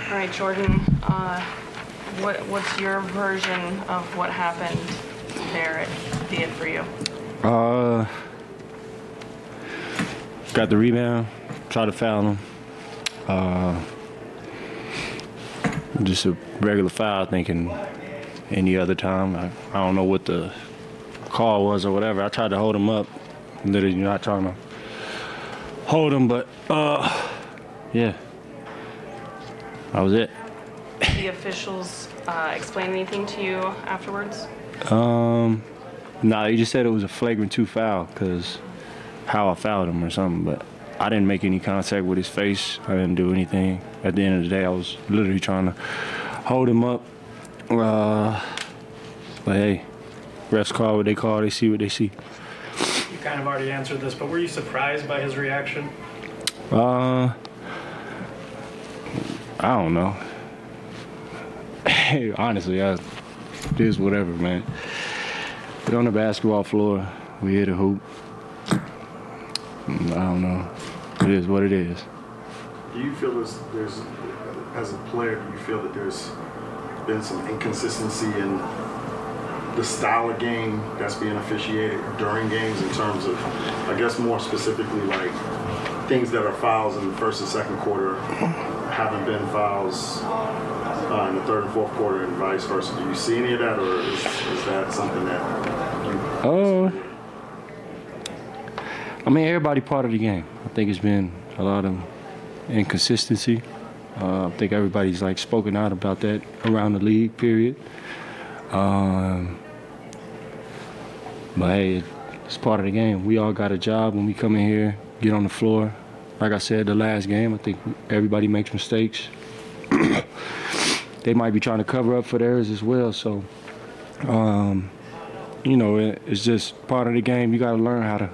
All right, Jordan, what's your version of what happened there at the end for you? Got the rebound, tried to foul him. Just a regular foul, thinking any other time. I don't know what the call was or whatever. I tried to hold him up. Literally not trying to hold him, but yeah, that was it. The officials explain anything to you afterwards? Nah, he just said it was a flagrant 2 foul because how I fouled him or something, but I didn't make any contact with his face. I didn't do anything. At the end of the day, I was literally trying to hold him up. But hey, refs call what they call, they see what they see. You kind of already answered this, but were you surprised by his reaction? I don't know. Hey, honestly, it is whatever, man. We're on the basketball floor. We hit a hoop. I don't know. It is what it is. Do you feel there's as a player, do you feel that there's been some inconsistency in the style of game that's being officiated during games in terms of, I guess more specifically, like things that are fouls in the first and second quarter haven't been fouls in the third and fourth quarter and vice versa? Do you see any of that, or is that something that you I mean, everybody part of the game. I think it's been a lot of inconsistency. I think everybody's like spoken out about that around the league, period. But hey, it's part of the game. We all got a job when we come in here, get on the floor. Like I said, the last game, I think everybody makes mistakes. They might be trying to cover up for theirs as well. So, you know, it's just part of the game. You got to learn how to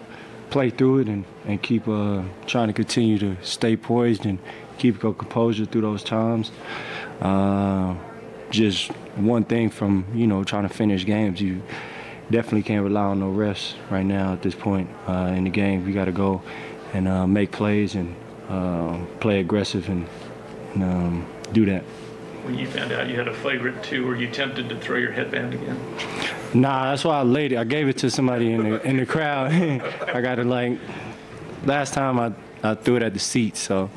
play through it and keep trying to continue to stay poised and keep your composure through those times. Just one thing from, you know, trying to finish games, you definitely can't rely on no refs right now at this point in the game. You got to go and make plays and play aggressive and do that. When you found out you had a flagrant 2, were you tempted to throw your headband again? Nah, that's why I laid it. I gave it to somebody in the crowd. I got it like last time I threw it at the seat. So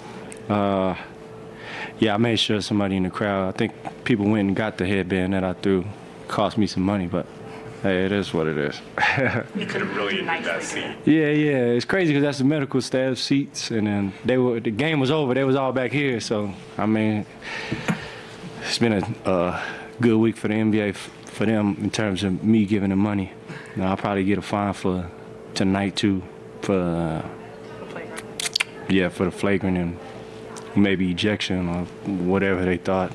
yeah, I made sure somebody in the crowd. I think people went and got the headband that I threw. Cost me some money, but hey, it is what it is. You could have really entered that seat. Yeah. It's crazy because that's the medical staff seats, and then the game was over. They was all back here. So I mean, it's been a good week for the NBA for them in terms of me giving them money. Now, I'll probably get a fine for tonight too for the flagrant and maybe ejection or whatever they thought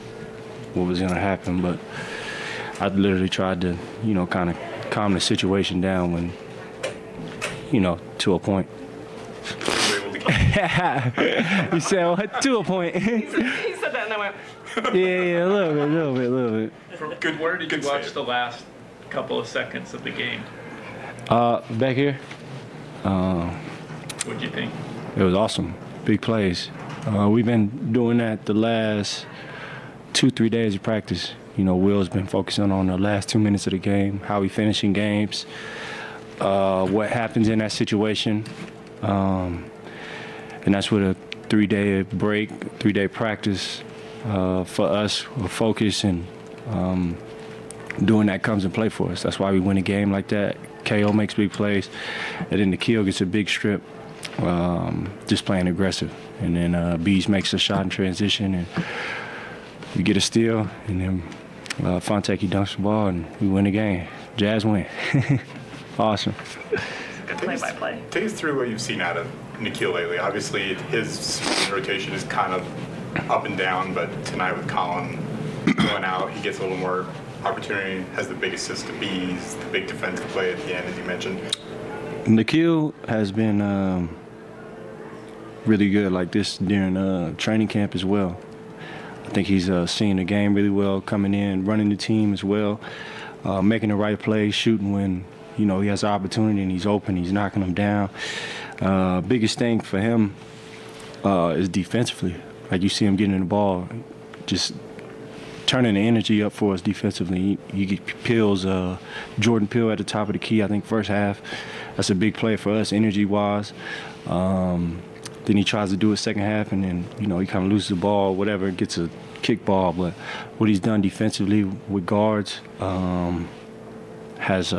what was gonna happen. But I literally tried to, you know, kind of calm the situation down when, you know, to a point. You said what? To a point. He said that and I went. Yeah, a little bit. Good. Where did you watch the last couple of seconds of the game? Back here. What'd you think? It was awesome. Big plays. We've been doing that the last 2-3 days of practice. You know, Will's been focusing on the last 2 minutes of the game, how we finishing games, what happens in that situation. And that's what a 3-day break, 3-day practice for us, with focus and doing that comes and play for us. That's why we win a game like that. KO makes big plays, and then the kill gets a big strip, just playing aggressive. And then Bees makes a shot in transition, and we get a steal, and then Fontaine dunks the ball, and we win the game. Jazz win. Awesome. Good play-by-play. Take us through what you've seen out of Nikhil lately. Obviously, his rotation is kind of up and down, but tonight with Colin going out, he gets a little more opportunity, has the big assist to Bees, the big defensive play at the end, as you mentioned. Nikhil has been really good like this during training camp as well. I think he's seeing the game really well, coming in, running the team as well, making the right plays, shooting when, you know, he has the opportunity and he's open, he's knocking them down. Biggest thing for him is defensively. Like, you see him getting the ball, just turning the energy up for us defensively. He peels Jordan Peele at the top of the key, I think, first half. That's a big play for us, energy-wise. Then he tries to do it second half, and then, you know, he kind of loses the ball, whatever, gets a kick ball. But what he's done defensively with guards has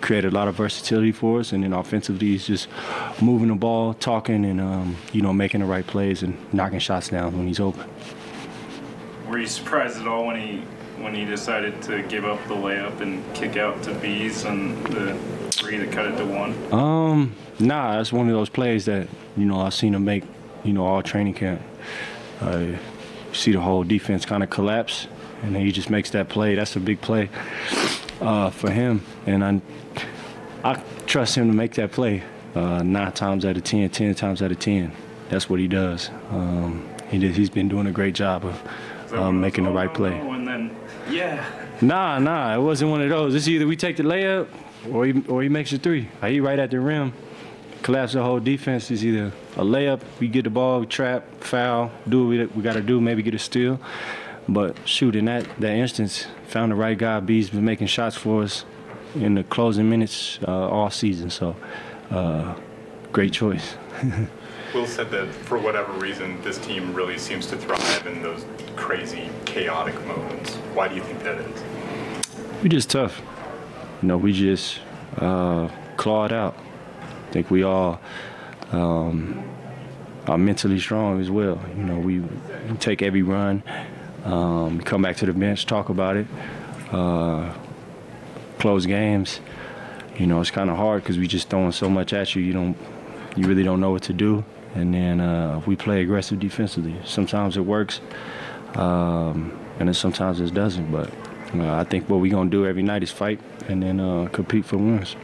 created a lot of versatility for us. And then offensively, he's just moving the ball, talking, and, you know, making the right plays and knocking shots down when he's open. Were you surprised at all when he decided to give up the layup and kick out to Bees and the three to cut it to 1? Nah, that's one of those plays that, you know, I've seen him make, you know, all training camp. You see the whole defense kind of collapse, and then he just makes that play. That's a big play for him, and I trust him to make that play 9 times out of 10, 10 times out of 10. That's what he does. He's been doing a great job of making the right play. And then, yeah. Nah, it wasn't one of those. It's either we take the layup or he makes a 3. He right at the rim, collapse the whole defense. It's either a layup, we get the ball, we trap, foul, do what we got to do, maybe get a steal. But shoot, in that instance, found the right guy. B's been making shots for us in the closing minutes all season. So, great choice. Will said that for whatever reason, this team really seems to thrive in those crazy, chaotic moments. Why do you think that is? We just tough. You know, we just claw it out. I think we all are mentally strong as well. You know, we take every run, come back to the bench, talk about it, close games. You know, it's kind of hard because we just throwing so much at you. You really don't know what to do. And then we play aggressive defensively. Sometimes it works, and then sometimes it doesn't. But I think what we're going to do every night is fight and then compete for wins.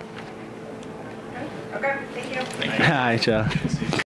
Okay, thank you. All right, y'all.